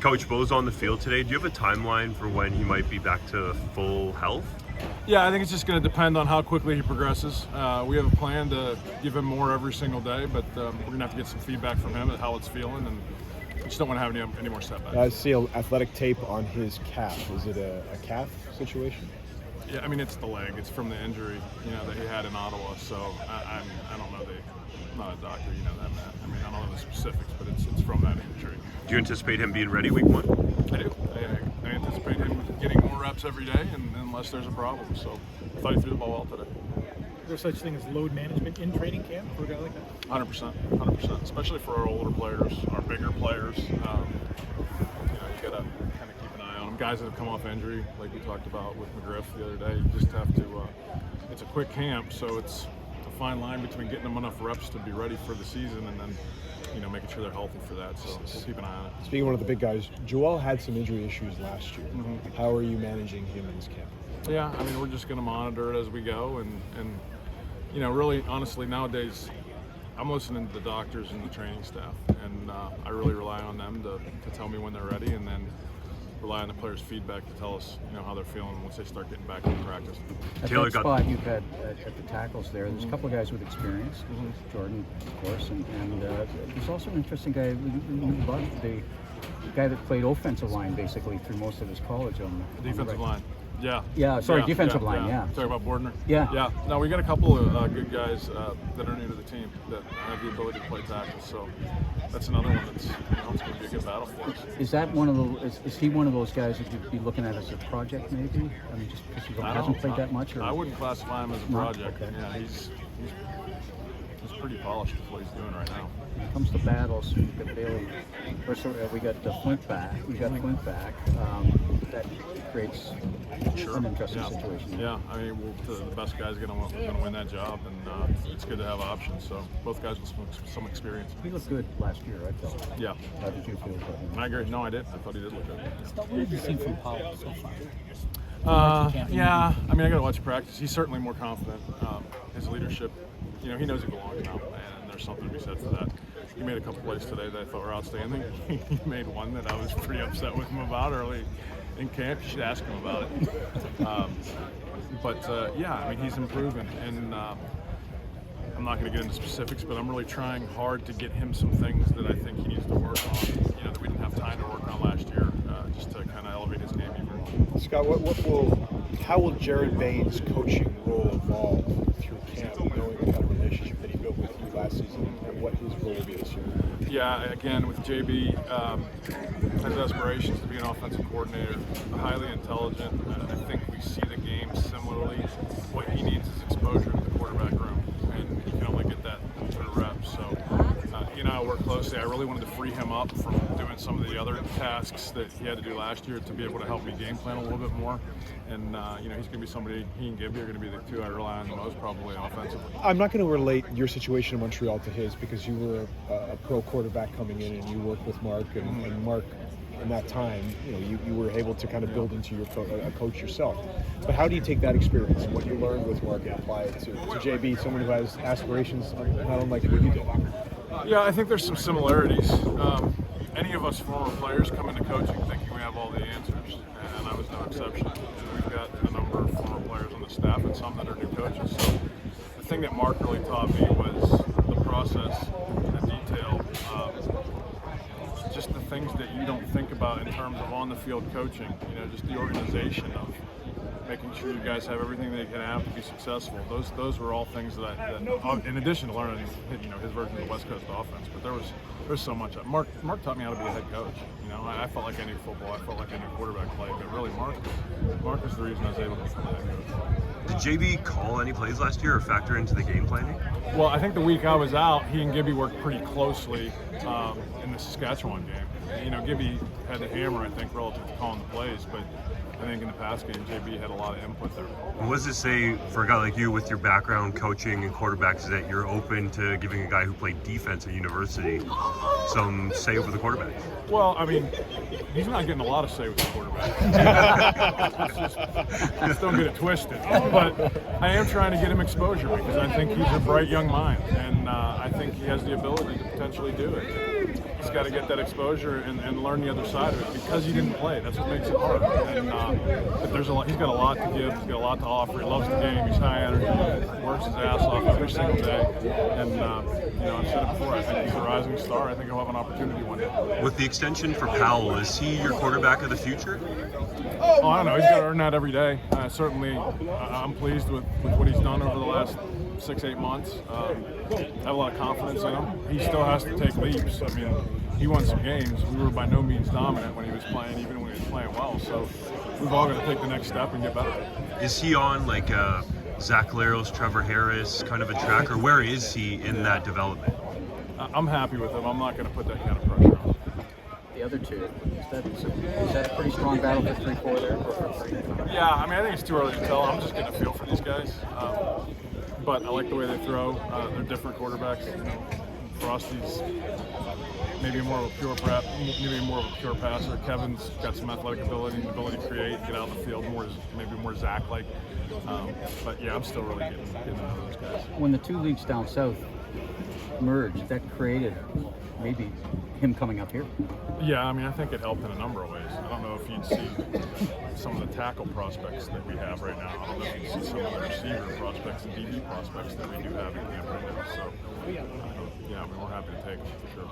Coach Bo's on the field today. Do you have a timeline for when he might be back to full health? Yeah, I think it's just going to depend on how quickly he progresses. We have a plan to give him more every single day, but we're going to have to get some feedback from him at how it's feeling, and we just don't want to have any more setbacks. I see athletic tape on his calf. Is it a calf situation? Yeah, I mean, it's the leg. It's from the injury, that he had in Ottawa. So I don't know. I'm not a doctor, that, Matt. I mean, I don't know the specifics, but it's from that injury. Do you anticipate him being ready week 1? I do. I anticipate him getting more reps every day, and unless there's a problem. So I thought he threw the ball well today. Is there such thing as load management in training camp for a guy like that? 100%. Especially for our older players, our bigger players. You got to kind of keep an eye on them. Guys that have come off injury, like we talked about with McGriff the other day, you just have to. It's a quick camp, so it's a fine line between getting them enough reps to be ready for the season, and then making sure they're healthy for that. So we'll keep an eye on it. Speaking of one of the big guys, Joel had some injury issues last year. Mm-hmm. How are you managing him in this camp? Yeah, I mean, we're just going to monitor it as we go, and really, honestly, nowadays, I'm listening to the doctors and the training staff, and I really rely on them to tell me when they're ready, and then rely on the players' feedback to tell us, how they're feeling once they start getting back into practice. At that spot you've had at the tackles there's a couple of guys with experience, Jordan, of course, and there's also an interesting guy, the guy that played offensive line basically through most of his college on the defensive line. Yeah. Defensive line. Talking about Bordner. Yeah. No, we got a couple of good guys that are new to the team that have the ability to play tackle. So that's another one that's it's going to be a good battle for us. Is that one of the? Is he one of those guys that you'd be looking at as a project, maybe? I mean, just because he hasn't played that much. Or? I wouldn't classify him as a project. Okay. Yeah, he's pretty polished with what he's doing right now. When it comes to battles, we got Bailey. We got Flint back. That creates an interesting situation. Yeah, I mean, the best guy's going to win that job, and it's good to have options. So both guys with some experience. He looked good last year, I felt. Yeah. How did you feel about him? I agree. No, I did. I thought he did look good. What have you seen from Powell so I far? mean, I got to watch practice. He's certainly more confident. His leadership, he knows he belongs now, and there's something to be said for that. He made a couple plays today that I thought were outstanding. He made one that I was pretty upset with him about early in camp. You should ask him about it. I mean, he's improving, and I'm not going to get into specifics, but I'm really trying hard to get him some things that I think he needs to work on, that we didn't have time to work on last year, just to kind of elevate his game even more. Scott, how will Jared Bain's coaching role evolve through camp, knowing the kind of relationship that he built with you last season, and what his role will be this year? Yeah, again, with JB, has aspirations to be an offensive coordinator, highly intelligent. I think we see the game similarly. What he needs is exposure to the quarterback room, and he can only get that through reps. So, he and I work closely. I really wanted to free him up from doing some of the other tasks that he had to do last year to be able to help me game plan a little bit more. And, he's going to be somebody, he and Gibby are going to be the two I rely on the most, probably offensively. I'm not going to relate your situation in Montreal to his, because you were a pro quarterback coming in and you worked with Mark, and Mark, in that time, you were able to kind of build into your a coach yourself. But how do you take that experience and what you learned with Mark and apply it to JB, someone who has aspirations not unlike what you did? Yeah, I think there's some similarities. Any of us former players come into coaching thinking we have all the answers, and I was no exception. We've got a number of former players on the staff and some that are new coaches. So the thing that Mark really taught me was the process, the detail, just the things that you don't think about in terms of on-the-field coaching. Just the organization of making sure you guys have everything they can have to be successful. Those were all things that in addition to learning, his version of the West Coast offense. But there's so much. Mark taught me how to be a head coach. I felt like I knew football. I felt like I knew quarterback play. But really, Mark is the reason I was able to become a head coach. Did JB call any plays last year or factor into the game planning? Well, I think the week I was out, he and Gibby worked pretty closely in the Saskatchewan game. Gibby had the hammer, I think, relative to calling the plays, but I think in the past game, JB had a lot of input there. What does it say for a guy like you with your background coaching and quarterbacks that you're open to giving a guy who played defense at university some say over the quarterback? Well, I mean, he's not getting a lot of say with the quarterback. Just don't get it twisted. But I am trying to get him exposure because I think he's a bright young mind, and I think he has the ability to potentially do it. he's got to get that exposure and learn the other side of it because he didn't play. That's what makes it hard. And but there's a lot. He's got a lot to give. He's got a lot to offer. He loves the game. He's high energy. He works his ass off every single day. And I've said it before. I think he's a rising star. I think he'll have an opportunity one day. With the extension for Powell, is he your quarterback of the future? Oh, I don't know. He's got to earn that every day. Certainly, I'm pleased with what he's done over the last 6-8 months. I have a lot of confidence in him. He still has to take leaps. I mean, he won some games. We were by no means dominant when he was playing, even when he was playing well. So we've all got to take the next step and get better. Is he on like Zach Laros, Trevor Harris kind of a track, or where is he in that development? I'm happy with him. I'm not going to put that kind of pressure on him. The other two, is that a pretty strong battle for 3-4 there? Yeah, I mean, I think it's too early to tell. I'm just getting a feel for these guys. But I like the way they throw. They're different quarterbacks. Frosty's maybe more of a pure prep, maybe more of a pure passer. Kevin's got some athletic ability and ability to create, get out in the field maybe more Zach-like. But yeah, I'm still really getting to know those guys. When the two leagues down south merged, that created maybe him coming up here. Yeah, I mean, I think it helped in a number of ways. I don't know if you'd see some of the tackle prospects that we have right now. I don't know if you'd see some of the receiver prospects and DB prospects that we do have in camp right now. So, yeah, I mean, we're happy to take them for sure.